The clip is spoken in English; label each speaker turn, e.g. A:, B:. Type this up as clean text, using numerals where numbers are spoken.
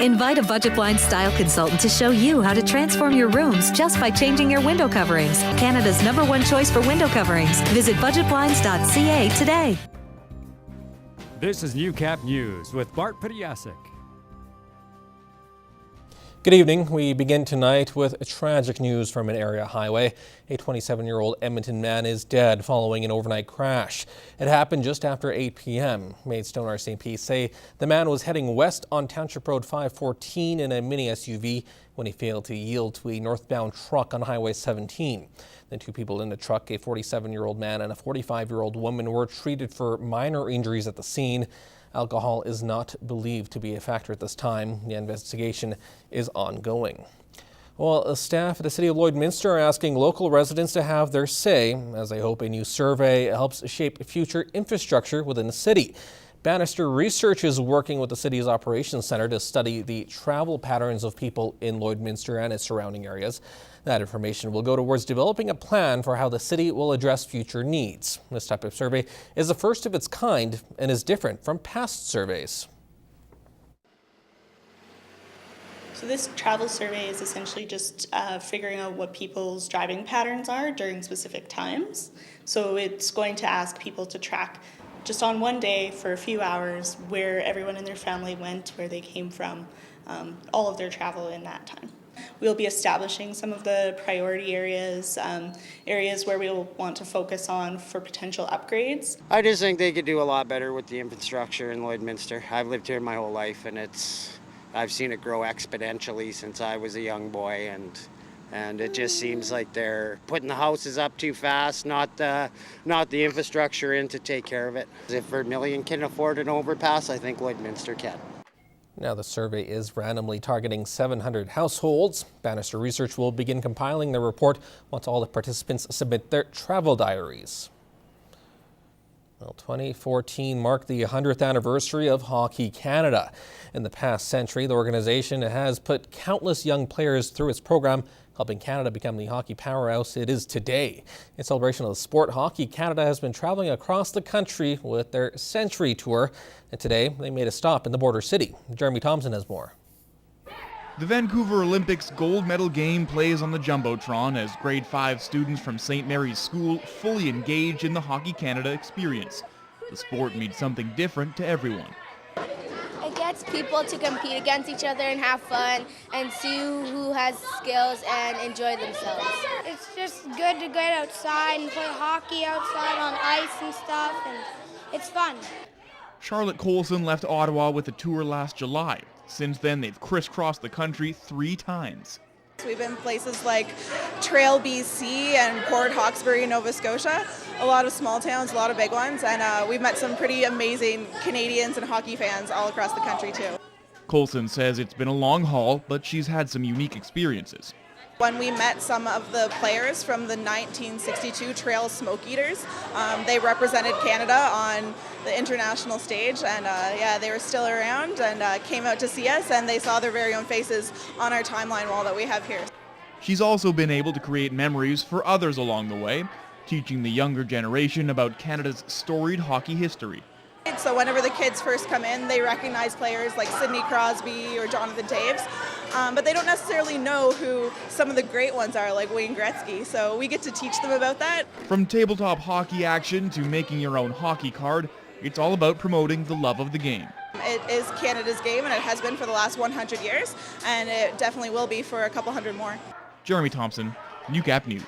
A: Invite a Budget Blinds style consultant to show you how to transform your rooms just by changing your window coverings. Canada's #1 choice for window coverings. Visit budgetblinds.ca today.
B: This is Newcap News with Bart Pediasic.
C: Good evening. We begin tonight with tragic news from an area highway. A 27-year-old Edmonton man is dead following an overnight crash. It happened just after 8 p.m. Maidstone RCMP say the man was heading west on Township Road 514 in a mini SUV when he failed to yield to a northbound truck on Highway 17. The two people in the truck, a 47-year-old man and a 45-year-old woman, were treated for minor injuries at the scene. Alcohol is not believed to be a factor at this time. The investigation is ongoing. Well, staff at the City of Lloydminster are asking local residents to have their say, as they hope a new survey helps shape future infrastructure within the city. Bannister Research is working with the city's operations center to study the travel patterns of people in Lloydminster and its surrounding areas. That information will go towards developing a plan for how the city will address future needs. This type of survey is the first of its kind and is different from past surveys.
D: So this travel survey is essentially just figuring out what people's driving patterns are during specific times. So it's going to ask people to track just on one day for a few hours where everyone in their family went, where they came from, all of their travel in that time. We'll be establishing some of the priority areas, areas where we'll want to focus on for potential upgrades.
E: I just think they could do a lot better with the infrastructure in Lloydminster. I've lived here my whole life, and I've seen it grow exponentially since I was a young boy, and it just seems like they're putting the houses up too fast, not the infrastructure in to take care of it. If Vermilion can afford an overpass, I think Lloydminster can.
C: Now the survey is randomly targeting 700 households. Bannister Research will begin compiling the report once all the participants submit their travel diaries. Well, 2014 marked the 100th anniversary of Hockey Canada. In the past century, the organization has put countless young players through its program, helping Canada become the hockey powerhouse it is today. In celebration of the sport, Hockey Canada has been traveling across the country with their Century Tour, and today they made a stop in the border city. Jeremy Thompson has more.
F: The Vancouver Olympics gold medal game plays on the Jumbotron as grade 5 students from St. Mary's School fully engage in the Hockey Canada experience. The sport means something different to everyone.
G: It gets people to compete against each other and have fun and see who has skills and enjoy themselves.
H: It's just good to get outside and play hockey outside on ice and stuff, and it's fun.
F: Charlotte Colson left Ottawa with a tour last July. Since then, they've crisscrossed the country 3 times.
I: We've been places like Trail, BC and Port Hawkesbury, Nova Scotia. A lot of small towns, a lot of big ones, and we've met some pretty amazing Canadians and hockey fans all across the country too.
F: Colson says it's been a long haul, but she's had some unique experiences.
I: When we met some of the players from the 1962 Trail Smoke Eaters, they represented Canada on the international stage, and yeah, they were still around and came out to see us, and they saw their very own faces on our timeline wall that we have here.
F: She's also been able to create memories for others along the way, teaching the younger generation about Canada's storied hockey history.
I: So whenever the kids first come in, they recognize players like Sidney Crosby or Jonathan Toews, but they don't necessarily know who some of the great ones are, like Wayne Gretzky, so we get to teach them about that.
F: From tabletop hockey action to making your own hockey card, it's all about promoting the love of the game.
I: It is Canada's game, and it has been for the last 100 years, and it definitely will be for a couple hundred more.
F: Jeremy Thompson, Newcap News.